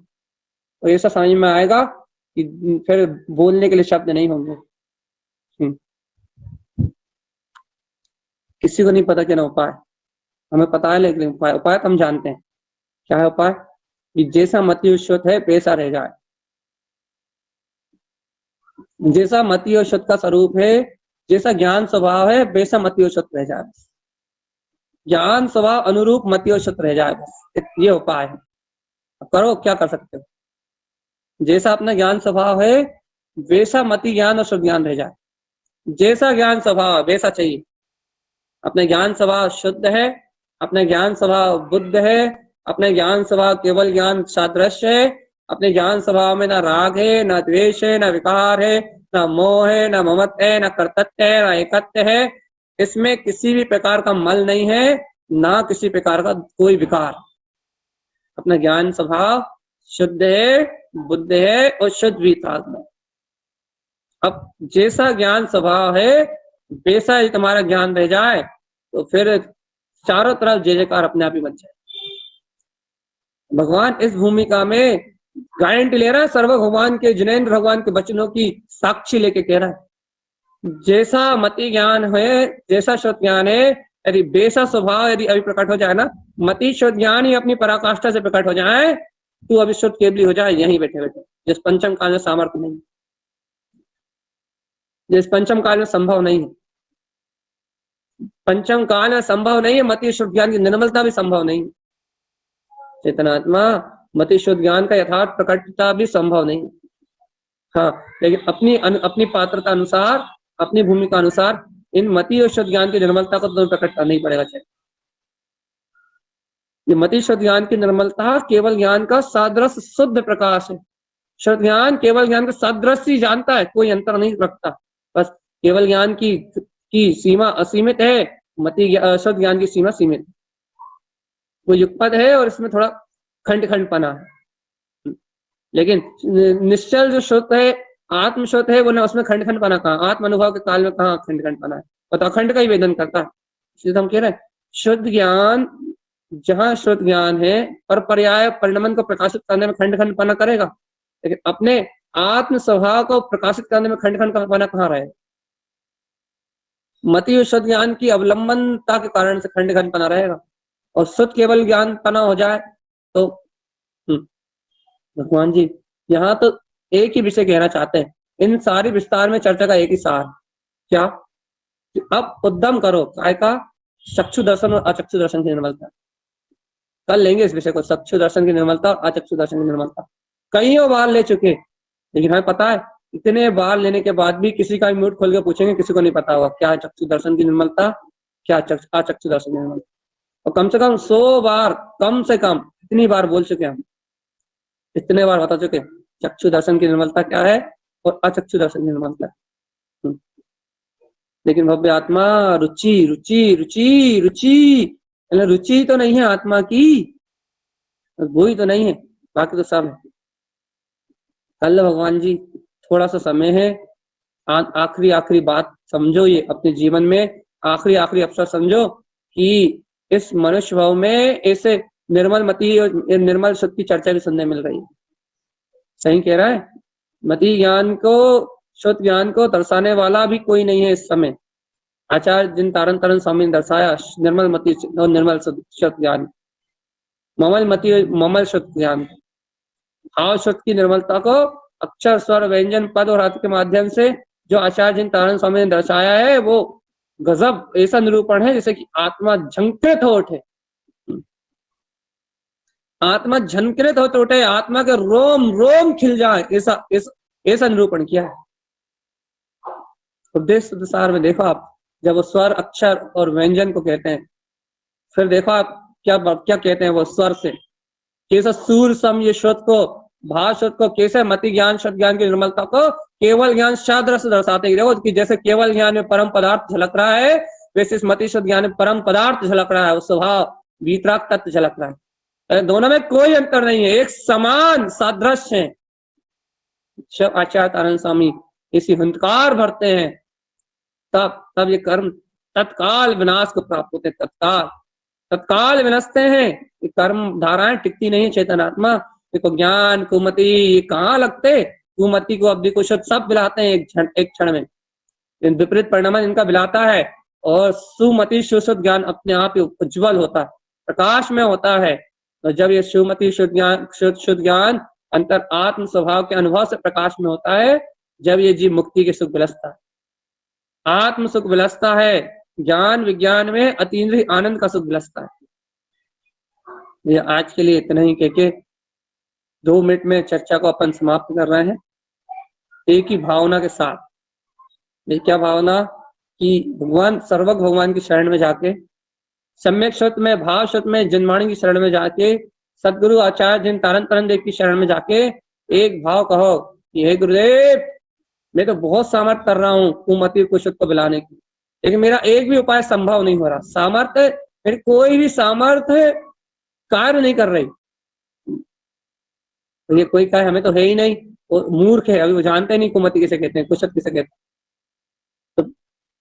और ये सब समझ में आएगा कि फिर बोलने के लिए शब्द नहीं होंगे। किसी को नहीं पता क्या ना उपाय, हमें पता है लेकिन उपाय तो हम जानते हैं। क्या है उपाय, कि जैसा मति और शुद्ध है वैसा रह जाए, जैसा मति और शुद्ध का स्वरूप है, जैसा ज्ञान स्वभाव है वैसा मति और शुद्ध रह जाए, ज्ञान स्वभाव अनुरूप मति और शुद्ध रह जाए, बस ये उपाय है। अब करो, क्या कर सकते हो, जैसा अपना ज्ञान स्वभाव है वैसा मति ज्ञान और शुद्ध ज्ञान रह जाए, जैसा ज्ञान स्वभाव वैसा चाहिए। अपने ज्ञान स्वभाव शुद्ध है, अपने ज्ञान स्वभाव बुद्ध है, अपने ज्ञान स्वभाव केवल ज्ञान सादृश्य है, अपने ज्ञान स्वभाव में ना राग है, ना द्वेष है, ना विकार है, ना मोह है, ना ममत्व है, ना कर्तृत्व है, ना एकत्व है, इसमें किसी भी प्रकार का मल नहीं है, ना किसी प्रकार का कोई विकार। अपना ज्ञान स्वभाव शुद्ध है, बुद्ध है और शुद्ध भी था। अब जैसा ज्ञान स्वभाव है वैसा ही तुम्हारा ज्ञान रह जाए तो फिर चारों तरफ जय जयकार अपने आप ही बच जाए। भगवान इस भूमिका में गारंटी ले रहा है, सर्व भगवान के जिनेन्द्र भगवान के वचनों की साक्षी लेके कह रहा है, जैसा मति ज्ञान है, जैसा शुद्ध ज्ञान है, यदि वैसा स्वभाव यदि अभी प्रकट हो जाए ना, मति शुद्ध ज्ञान ही अपनी पराकाष्ठा से प्रकट हो जाए, तू अभी शुद्ध केवली हो जाए यहीं बैठे बैठे, जिस पंचम काल में सामर्थ्य नहीं, जिस पंचम काल में संभव नहीं है, पंचम काल में संभव नहीं है, मति शुद्ध ज्ञान की निर्मलता भी संभव नहीं, चेतनात्मा मति शुद्ध ज्ञान का यथार्थ प्रकटता भी संभव नहीं। हाँ, लेकिन अपनी पात्रता अनुसार, अपनी भूमिका अनुसार इन मति और शुद्ध ज्ञान की निर्मलता को तो प्रकट करना ही पड़ेगा। ये मति शुद्ध ज्ञान की निर्मलता केवल ज्ञान का सादृश्य शुद्ध प्रकाश है। शुद्ध ज्ञान केवल ज्ञान का सादृश्य ही जानता है, कोई अंतर नहीं रखता, बस केवल ज्ञान की सीमा असीमित है, मति शुद्ध ज्ञान की सीमा सीमित, वो युगपद है और इसमें थोड़ा खंड खंड पना है। लेकिन निश्चल जो शुद्ध है, आत्म शुद्ध है, वो ना उसमें खंड खंड पना कहाँ, आत्म अनुभव के काल में कहाँ खंड खंड पना है, वो तो अखंड का ही वेदन करता है। इसलिए हम कह रहे हैं शुद्ध ज्ञान, जहां शुद्ध ज्ञान है पर पर्याय परिणमन को प्रकाशित करने में खंड खंड पना करेगा, लेकिन अपने आत्म स्वभाव को प्रकाशित करने में खंड खंड पना कहाँ रहे। मति और शुद्ध ज्ञान की अवलंबनता के कारण से खंड खंड पना रहेगा, और शुद्ध केवल ज्ञान पना हो जाए तो भगवान जी यहाँ तो एक ही विषय कहना चाहते हैं, इन सारी विस्तार में चर्चा का एक ही सार, क्या, अब उद्यम करो काय का, चक्षु दर्शन और अचक्षु दर्शन की निर्मलता। कल लेंगे इस विषय को, चक्षु दर्शन की निर्मलता और अचक्षु दर्शन की निर्मलता। कईयों बार ले चुके, लेकिन हमें पता है इतने बार लेने के बाद भी किसी का म्यूट खोल के पूछेंगे, किसी को नहीं पता होगा क्या है चक्षु दर्शन की निर्मलता, क्या अचक्षु दर्शन की निर्मलता। और कम से कम 100 बार, कम से कम इतनी बार बोल चुके हम, इतने बार बता चुके चक्षु दर्शन की निर्मलता क्या है और अचक्षु दर्शन की निर्मलता है। लेकिन भव्य आत्मा रुचि रुचि रुचि रुचि रुचि तो नहीं है आत्मा की, वो ही तो नहीं है, बाकी तो सब है। कल भगवान जी थोड़ा सा समय है, आखिरी बात समझो, ये अपने जीवन में आखिरी अवसर समझो कि इस मनुष्य भाव में ऐसे निर्मल मति और निर्मल शुद्ध की चर्चा भी सुनने मिल रही है। सही कह रहा है, मति ज्ञान को, शुद्ध ज्ञान को दर्शाने वाला भी कोई नहीं है इस समय। आचार्य जिन तारण तारण स्वामी ने दर्शाया निर्मल मति और निर्मल शुद्ध ज्ञान, ममल मति और ममल शुद्ध ज्ञान, भाव शुद्ध की निर्मलता को अक्षर स्वर व्यंजन पद और अर्थ के माध्यम से जो आचार्य जिन तारण स्वामी ने दर्शाया है, वो गजब ऐसा निरूपण है जैसे कि आत्मा झंकृत हो उठे, आत्मा झंकृत हो उठे, आत्मा के रोम रोम खिल जाए, ऐसा निरूपण किया है। उपदेश सार में देखो आप, जब वो स्वर अक्षर और व्यंजन को कहते हैं, फिर देखो आप क्या कहते हैं वो स्वर से, कैसा सूर सम ये शुद्ध को, भाव शुद्ध को, कैसे मति ज्ञान शुद्ध ज्ञान की निर्मलता को केवल ज्ञान सादृश्य दर्शाते ही रहो, कि जैसे केवल ज्ञान में परम पदार्थ झलक रहा है, वैसे इस मति शुद्ध ज्ञान में परम पदार्थ झलक रहा है, उस स्वभाव वीतराग तत्व झलक रहा है। दोनों में कोई अंतर नहीं है, एक समान सादृश्य है। जब आचार्य तारण स्वामी इसी हुंकार भरते हैं, तब ये कर्म तत्काल विनाश को प्राप्त होते हैं। तत्काल विनष्ट हैं। ये कर्म धाराएं टिकती नहीं है चेतनात्मा। देखो ज्ञान कुमति ये कहाँ लगते, कुमति को अब्धि को शुद्ध सब बिलाते हैं एक क्षण में। विपरीत परिणाम इनका बिलाता है, और सुमति सुशुद्ध ज्ञान अपने आप ही उज्ज्वल होता है, प्रकाश में होता है। तो जब ये सुमति शुद्ध ज्ञान अंतर आत्म स्वभाव के अनुभव से प्रकाश में होता है, जब ये जीव मुक्ति के सुख विलसता है, आत्म सुख विलसता है, ज्ञान विज्ञान में अतीन्द्रिय आनंद का सुख विलसता है। ये आज के लिए इतना ही कहके 2 मिनट में चर्चा को अपन समाप्त कर रहे हैं एक ही भावना के साथ। ये क्या भावना कि भगवान सर्वज्ञ भगवान की शरण में जाके, सम्यक श्रुत में भाव श्रुत में जनवाणी की शरण में जाके, सदगुरु आचार्य जिन तारण तारण देव की शरण में जाके एक भाव कहो कि हे गुरुदेव, मैं तो बहुत सामर्थ्य कर रहा हूँ कुमति को शुद्ध को बिलाने की, लेकिन मेरा एक भी उपाय संभव नहीं हो रहा। सामर्थ्य मेरी कोई भी सामर्थ्य कार्य नहीं कर रही। तो ये कोई कहे हमें तो है ही नहीं, वो मूर्ख है, अभी वो जानते नहीं कुमति किसे कहते हैं, कुशल किसे कहते हैं। तो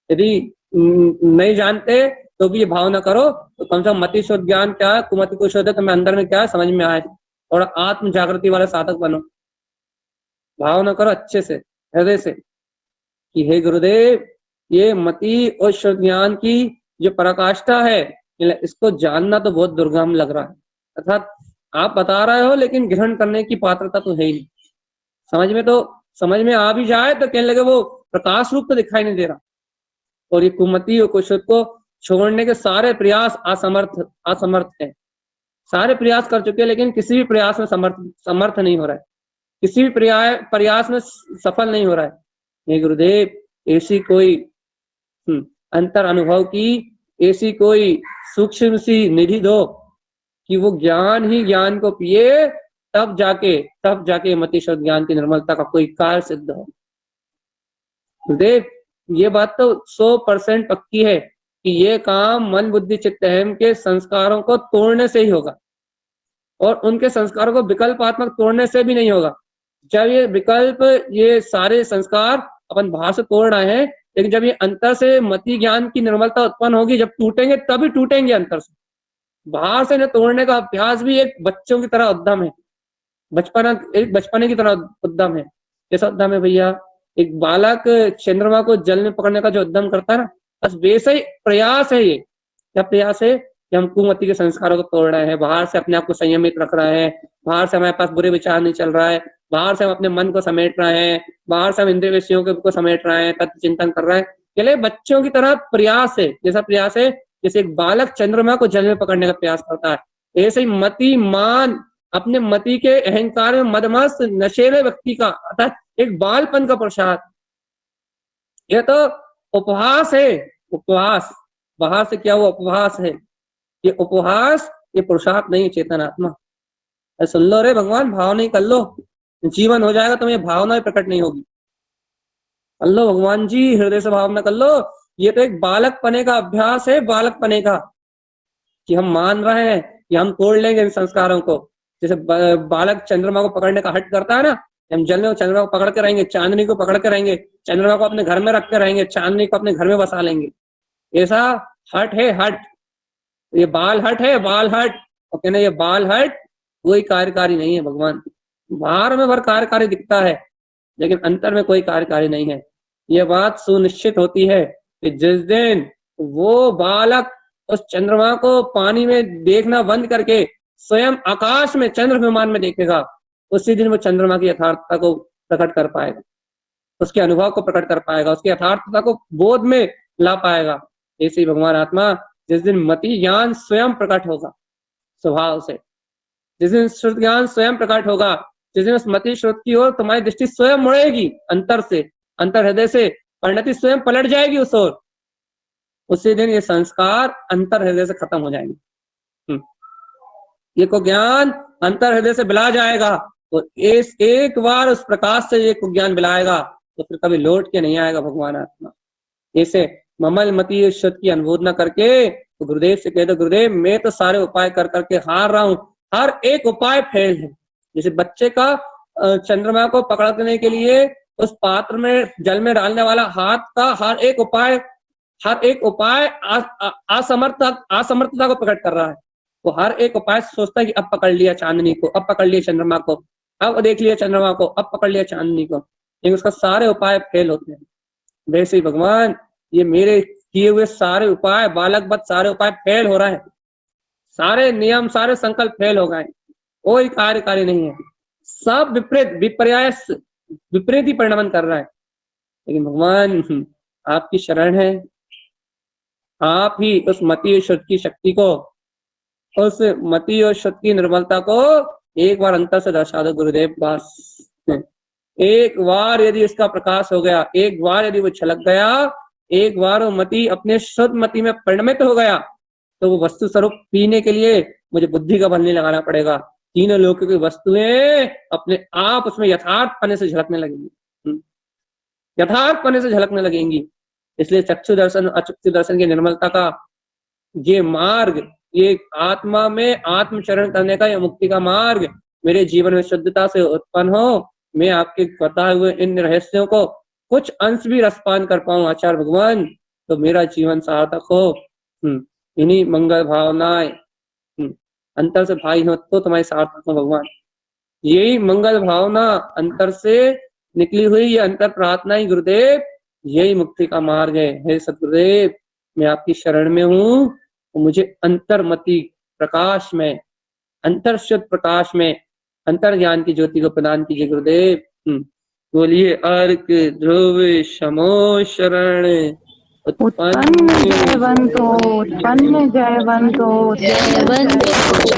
यदि नहीं जानते तो भी ये भावना करो, तो कम से कम मति शुद्ध ज्ञान क्या है, कुमति को शुद्ध है, तुम्हें अंदर में क्या है समझ में आए, और आत्म जागृति वाला साधक बनो। भावना करो अच्छे से, हृदय से कि हे गुरुदेव, ये मति और शुद्ध ज्ञान की जो पराकाष्ठा है, इसको जानना तो बहुत दुर्गम लग रहा है। अर्थात आप बता रहे हो लेकिन ग्रहण करने की पात्रता तो है ही नहीं। समझ में आ भी जाए तो कहने लगे वो प्रकाश रूप तो दिखाई नहीं दे रहा। और ये कुमति और कुशल को छोड़ने के सारे प्रयास असमर्थ है। सारे प्रयास कर चुके हैं लेकिन किसी भी प्रयास में समर्थ नहीं हो रहा है, किसी भी प्रयास में सफल नहीं हो रहा है। ये गुरुदेव ऐसी कोई अंतर अनुभव की ऐसी कोई सूक्ष्म सी निधि दो कि वो ज्ञान ही ज्ञान को पिए, तब जाके मति शुद्ध ज्ञान की निर्मलता का कोई कार्य सिद्ध हो। गुरुदेव ये बात तो 100% पक्की है कि ये काम मन बुद्धि चित्त अहम के संस्कारों को तोड़ने से ही होगा, और उनके संस्कारों को विकल्पात्मक तोड़ने से भी नहीं होगा। जब ये विकल्प, ये सारे संस्कार अपन बाहर से तोड़ रहे हैं, लेकिन जब ये अंतर से मति ज्ञान की निर्मलता उत्पन्न होगी, जब टूटेंगे तभी टूटेंगे अंतर से। बाहर से न तोड़ने का अभ्यास भी एक बच्चों की तरह उद्यम है, बचपने की तरह उद्यम है। कैसा उद्यम है भैया? एक बालक चंद्रमा को जल में पकड़ने का जो उद्यम करता है ना, बस वैसा ही प्रयास है ये। क्या प्रयास है कि हम कुमति के संस्कारों को तोड़ रहे हैं, बाहर से अपने आप को संयमित रख रहे हैं, बाहर से हमारे पास बुरे विचार नहीं चल रहा है, बाहर से हम अपने मन को समेट रहे हैं, बाहर से हम इंद्रिय विषयों को समेट रहे हैं, तत्व चिंतन कर रहे हैं। चले बच्चों की तरह प्रयास है, जैसा प्रयास है जैसे एक बालक चंद्रमा को जल में पकड़ने का प्रयास करता है, ऐसे ही मति मान अपने मति के अहंकार में मदमस्त नशेले व्यक्ति का, अर्थात एक बालपन का प्रसाद। यह तो उपहास है, उपहास बाहर से क्या हुआ, उपहास है। ये उपहास, ये पुरुषार्थ नहीं, चेतनात्मा। सुन लो रे भगवान, भाव नहीं कर लो, जीवन हो जाएगा तुम्हें भावना प्रकट नहीं होगी। कर लो भगवान जी, हृदय से भावना कर लो। ये तो एक बालक पने का अभ्यास है, बालक पने का, कि हम मान रहे हैं कि हम तोड़ लेंगे इन संस्कारों को। जैसे बालक चंद्रमा को पकड़ने का हट करता है ना, हम जल में चंद्रमा को पकड़ के रहेंगे, चांदनी को पकड़ के रहेंगे, चंद्रमा को अपने घर में रख के रहेंगे, चांदनी को अपने घर में बसा लेंगे। ऐसा हट है, हट। ये बाल हट है, बाल हट। और कहना ये बाल हट कोई कार्यकारी नहीं है भगवान। बाहर में भर कार्यकारी दिखता है लेकिन अंतर में कोई कार्यकारी नहीं है। ये बात सुनिश्चित होती है कि जिस दिन वो बालक उस चंद्रमा को पानी में देखना बंद करके स्वयं आकाश में चंद्र विमान में देखेगा, उसी दिन वो चंद्रमा की यथार्थता को प्रकट कर पाएगा, उसके अनुभव को प्रकट कर पाएगा, उसकी यथार्थता को बोध में ला पाएगा। ऐसे ही भगवान आत्मा जिस दिन मति ज्ञान स्वयं प्रकट होगा स्वभाव से, जिस दिन श्रुत ज्ञान स्वयं प्रकट होगा, जिस दिन उस मति श्रुत की ओर तुम्हारी दृष्टि स्वयं मुड़ेगी, अंतर से, अंतर हृदय से परिणति स्वयं पलट जाएगी उस ओर, उसी दिन ये संस्कार अंतर हृदय से खत्म हो जाएंगे। ये को ज्ञान अंतर हृदय से बिला जाएगा, और एक बार उस प्रकाश से ये को ज्ञान बिलाएगा तो फिर कभी लौट के नहीं आएगा भगवान आत्मा। ऐसे ममल मति शुद्ध की अनुमोदना करके तो गुरुदेव से कह दो, गुरुदेव मैं तो सारे उपाय कर करके हार रहा हूँ, हर एक उपाय फेल है। जैसे बच्चे का चंद्रमा को पकड़ने के लिए उस पात्र में जल में डालने वाला हाथ का हर एक उपाय असमर्थता को प्रकट कर रहा है। वो हर एक उपाय सोचता है कि अब पकड़ लिया चांदनी को, अब पकड़ लिया चंद्रमा को, अब देख लिया चंद्रमा को, अब पकड़ लिया चांदनी को, लेकिन उसका सारे उपाय फेल होते हैं। वैसे ही भगवान, ये मेरे किए हुए सारे उपाय, बालक वत सारे उपाय फेल हो रहे हैं, सारे नियम, सारे संकल्प फेल हो गए, कोई कार्यकारी नहीं है, सब विपरीत ही परिणमन कर रहा है। लेकिन भगवान आपकी शरण है, आप ही उस मति और शुद्ध की शक्ति को, उस मति और शुद्ध की निर्मलता को एक बार अंतर से दर्शा दो गुरुदेव। बस एक बार यदि उसका प्रकाश हो गया, एक बार यदि वो छलक गया, एक बार वो मति अपने शुद्ध मति में परिणमित हो गया, तो वो वस्तु स्वरूप पीने के लिए मुझे बुद्धि का बल नहीं लगाना पड़ेगा। तीनों लोगों की वस्तुएं अपने आप उसमें यथार्थ पने से झलकने लगेंगी, यथार्थ पने से झलकने लगेंगी। इसलिए चक्षु दर्शन अचक्षु दर्शन की निर्मलता का ये मार्ग, ये आत्मा में आत्मचरण करने का, या मुक्ति का मार्ग मेरे जीवन में शुद्धता से उत्पन्न हो। मैं आपके बताए हुए इन रहस्यों को कुछ अंश भी रसपान कर पाऊं आचार्य भगवान, तो मेरा जीवन सार्थक हो। इन्हीं मंगल भावनाएं अंतर से भाई हो तो तुम्हारी सार्थक हो भगवान। यही मंगल भावना अंतर से निकली हुई ये अंतर प्रार्थना ही गुरुदेव, यही मुक्ति का मार्ग है। हे सतगुरुदेव, मैं आपकी शरण में हूँ, मुझे अंतर्मति प्रकाश में, अंतर शुद्ध प्रकाश में अंतर ज्ञान की ज्योति को प्रदान कीजिए गुरुदेव। बोलिए अर्क ध्रुव शमो शरण उत्पन्न जयवंतो, उत्पन्न जयवंतो, जयवंतो।